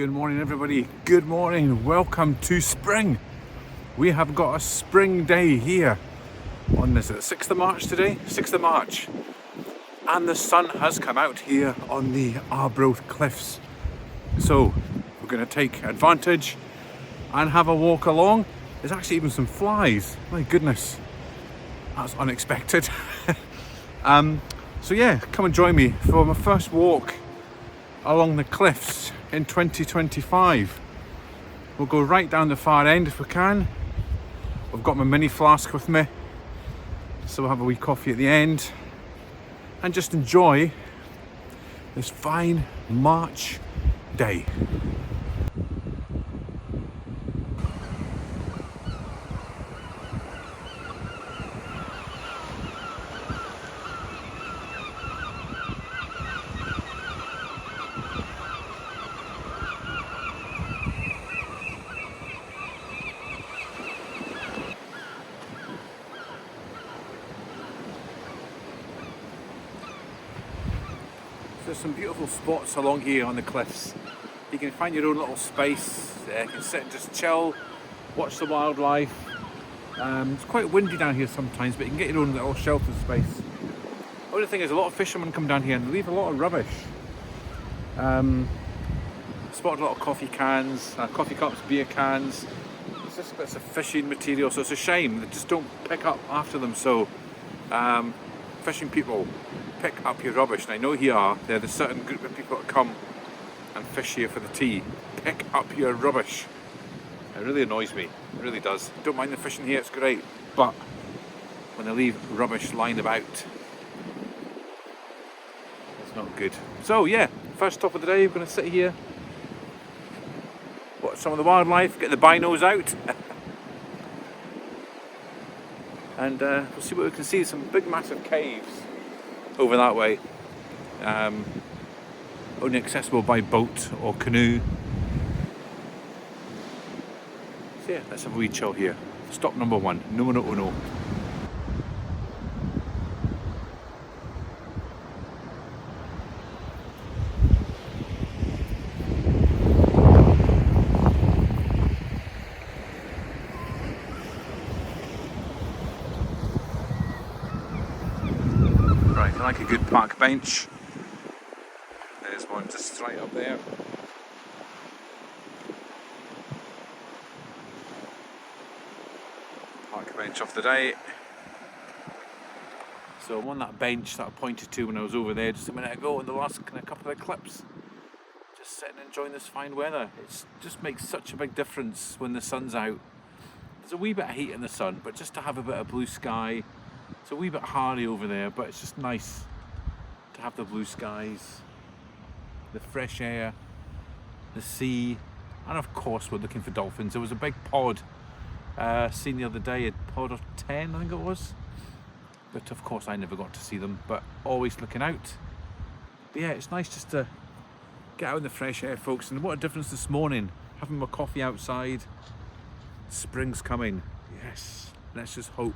Good morning everybody, good morning, welcome to spring. We have got a spring day here on this 6th of March today, 6th of March. And the sun has come out here on the Arbroath cliffs. So we're going to take advantage and have a walk along. There's actually even some flies, my goodness, that's unexpected. So yeah, come and join me for my first walk along the cliffs in 2025. We'll go right down the far end if we can. I've got my mini flask with me, so we'll have a wee coffee at the end and just enjoy this fine March day. There's some beautiful spots along here on the cliffs. You can find your own little space. You can sit and just chill, watch the wildlife. It's quite windy down here sometimes, but you can get your own little sheltered space. The only thing is, a lot of fishermen come down here and they leave a lot of rubbish. Spotted a lot of coffee cans, coffee cups, beer cans. It's just bits of fishing material, so it's a shame they just don't pick up after them. So fishing people, pick up your rubbish. And I know here there's a certain group of people that come and fish here for the tea. Pick up your rubbish. It really annoys me, it really does. Don't mind the fishing here, it's great, but when they leave rubbish lying about, it's not good. So yeah, first stop of the day, we're going to sit here, watch some of the wildlife, get the binos out, and we'll see what we can see. Some big massive caves over that way, only accessible by boat or canoe. So yeah, let's have a wee chill here. Stop number 1, numero uno. Right, I like a good park bench. There's one just right up there. Park bench of the day. So I'm on that bench that I pointed to when I was over there just a minute ago in the last kind of couple of clips. Just sitting and enjoying this fine weather. It just makes such a big difference when the sun's out. There's a wee bit of heat in the sun, but just to have a bit of blue sky. It's a wee bit hardy over there, but it's just nice to have the blue skies, the fresh air, the sea, and of course we're looking for dolphins. There was a big pod seen the other day, a pod of 10 I think it was, but of course I never got to see them, but always looking out. But yeah, it's nice just to get out in the fresh air, folks, and what a difference this morning, having my coffee outside. Spring's coming, yes, let's just hope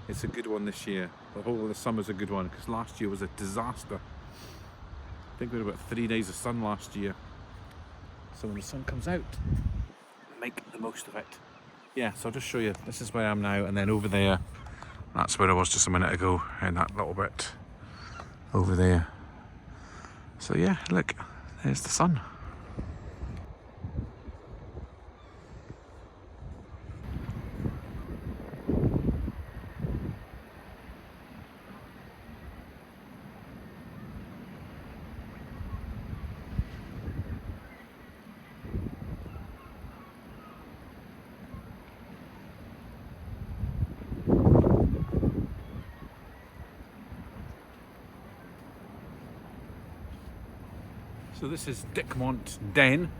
it's a good one this year. The whole of the summer's a good one, because last year was a disaster. I think we had about 3 days of sun last year. So when the sun comes out, make the most of it. Yeah, so I'll just show you, this is where I am now, and then over there, that's where I was just a minute ago, in that little bit over there. So yeah, look, there's the sun. So this is Dickmont Den,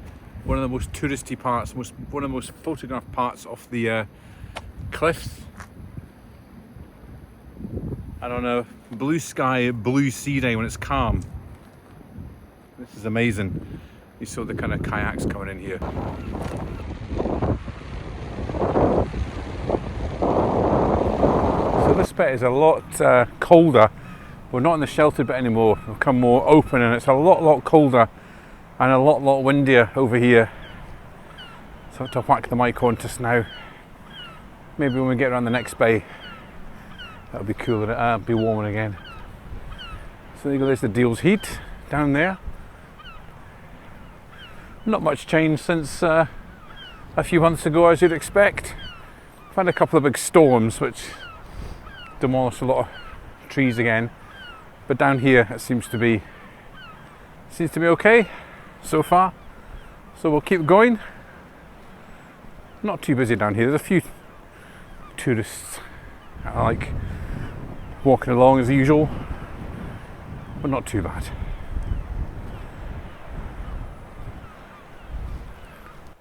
one of the most touristy parts, one of the most photographed parts of the cliffs. And on a blue sky, blue sea day when it's calm. This is amazing. You saw the kind of kayaks coming in here. So this bit is a lot colder. We're not in the sheltered bit anymore. We've become more open and it's a lot colder and a lot windier over here. So I have to whack the mic on just now. Maybe when we get around the next bay, that'll be cooler, it'll be warmer again. So there you go, there's the Deals Heat down there. Not much change since a few months ago, as you'd expect. We've had a couple of big storms which demolished a lot of trees again, but down here it seems to be okay so far. So we'll keep going. Not too busy down here. There's a few tourists that are like walking along as usual, but not too bad.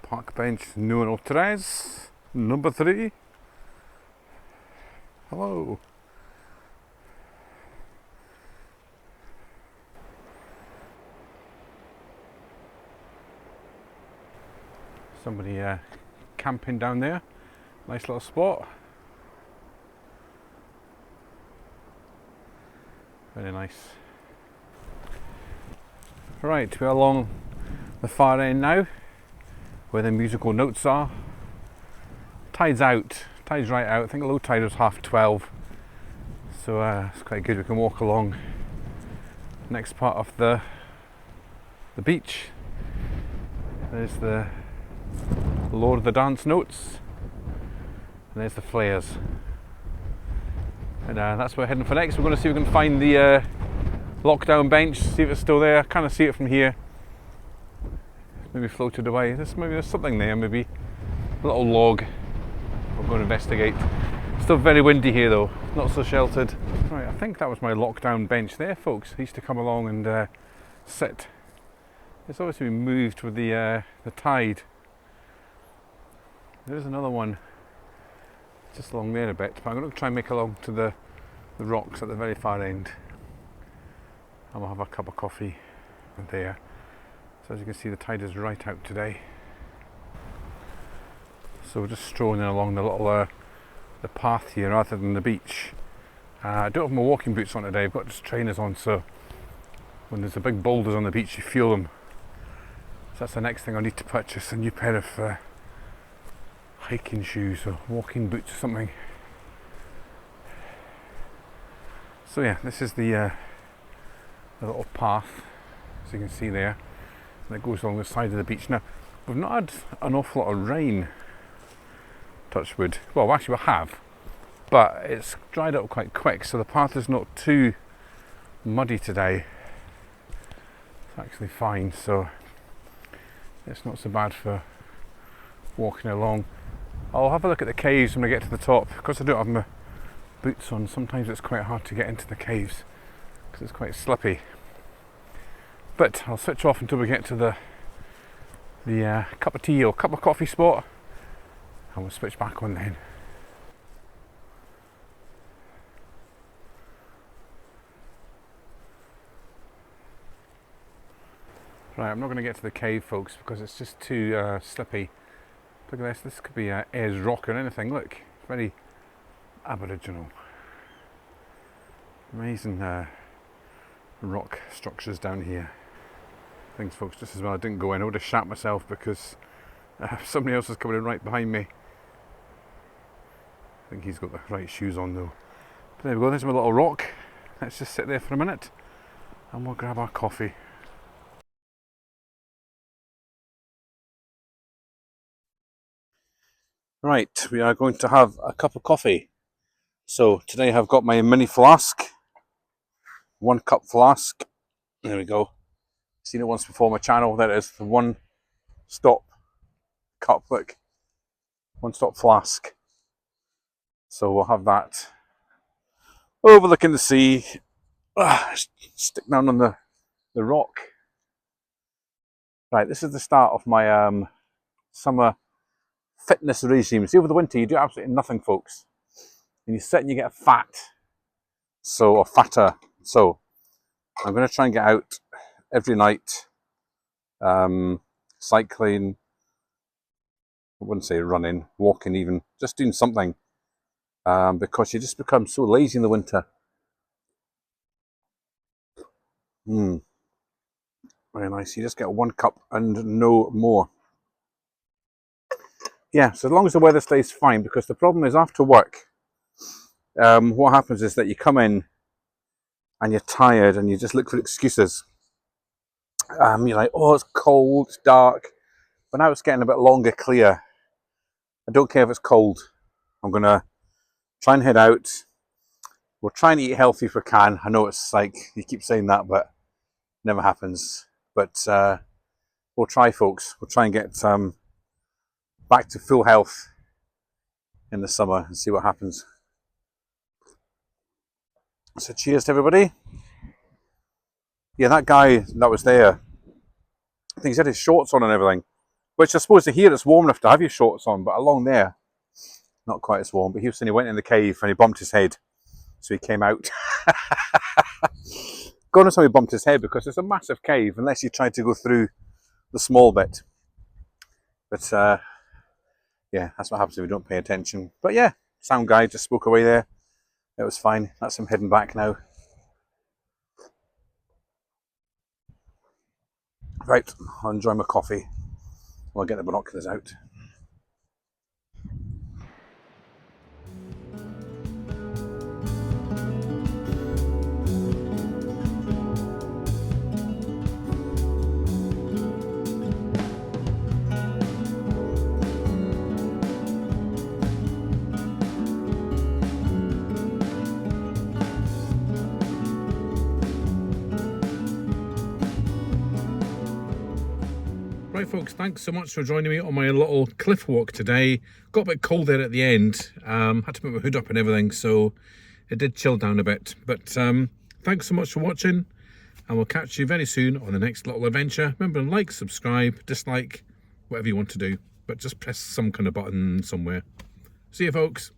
Park bench número 3, number 3. Hello. Somebody camping down there. Nice little spot. Very nice. Right, we're along the far end now, where the musical notes are. Tide's out, tide's right out. I think the low tide was 12:30, so it's quite good. We can walk along next part of the beach. There's the Lord of the Dance notes, and there's the flares. And that's where we're heading for next. We're going to see if we can find the lockdown bench, see if it's still there. I kind of see it from here. Maybe floated away. Maybe there's something there, maybe a little log. We'll go and investigate. Still very windy here though, not so sheltered. Right, I think that was my lockdown bench there, folks. I used to come along and sit. It's obviously been moved with the tide. There's another one just along there a bit, but I'm going to try and make along to the rocks at the very far end. And we'll have a cup of coffee there. So as you can see, the tide is right out today. So we're just strolling along the little the path here rather than the beach. I don't have my walking boots on today, I've got just trainers on, so when there's a big boulders on the beach you feel them. So that's the next thing I need to purchase, a new pair of hiking shoes or walking boots or something. So yeah, this is the little path, as you can see there, and it goes along the side of the beach. Now, we've not had an awful lot of rain, touch wood. Well, actually we have, but it's dried up quite quick, so the path is not too muddy today. It's actually fine, so it's not so bad for walking along. I'll have a look at the caves when I get to the top. Because I don't have my boots on, sometimes it's quite hard to get into the caves because it's quite slippy. But I'll switch off until we get to the cup of tea or cup of coffee spot, and we'll switch back on then. Right, I'm not going to get to the cave, folks, because it's just too slippy. Look at this, this could be Ayers Rock or anything. Look, very Aboriginal. Amazing rock structures down here. Thanks, folks, just as well I didn't go in. I would have shat myself because somebody else is coming in right behind me. I think he's got the right shoes on though. But there we go, there's my little rock. Let's just sit there for a minute and we'll grab our coffee. Right, we are going to have a cup of coffee. So today I've got my mini flask, 1 cup flask. There we go. Seen it once before on my channel. There it is, the 1 stop cup, look, 1 stop flask. So we'll have that overlooking the sea. Stick down on the rock. Right, this is the start of my summer fitness regime. See, over the winter you do absolutely nothing, folks, and you sit and you get fat, or fatter. So I'm going to try and get out every night, cycling, I wouldn't say running, walking even, just doing something, because you just become so lazy in the winter. Very nice. You just get 1 cup and no more. Yeah, so as long as the weather stays fine, because the problem is after work, what happens is that you come in and you're tired and you just look for excuses. You're like, oh, it's cold, it's dark, but now it's getting a bit longer, clear. I don't care if it's cold. I'm going to try and head out. We'll try and eat healthy if we can. I know it's like, you keep saying that, but it never happens. But we'll try, folks. We'll try and get back to full health in the summer and see what happens. So cheers to everybody. Yeah, that guy that was there, I think he's had his shorts on and everything, which I suppose here it's warm enough to have your shorts on, but along there, not quite as warm. But he was saying he went in the cave and he bumped his head, so he came out. God knows how he bumped his head, because it's a massive cave unless you try to go through the small bit. But yeah, that's what happens if you don't pay attention. But yeah, sound guy just spoke away there. It was fine. That's him heading back now. Right, I'll enjoy my coffee. I'll get the binoculars out. Right folks, thanks so much for joining me on my little cliff walk today. Got a bit cold there at the end, had to put my hood up and everything, so it did chill down a bit. But thanks so much for watching, and we'll catch you very soon on the next little adventure. Remember, like, subscribe, dislike, whatever you want to do, but just press some kind of button somewhere. See you folks.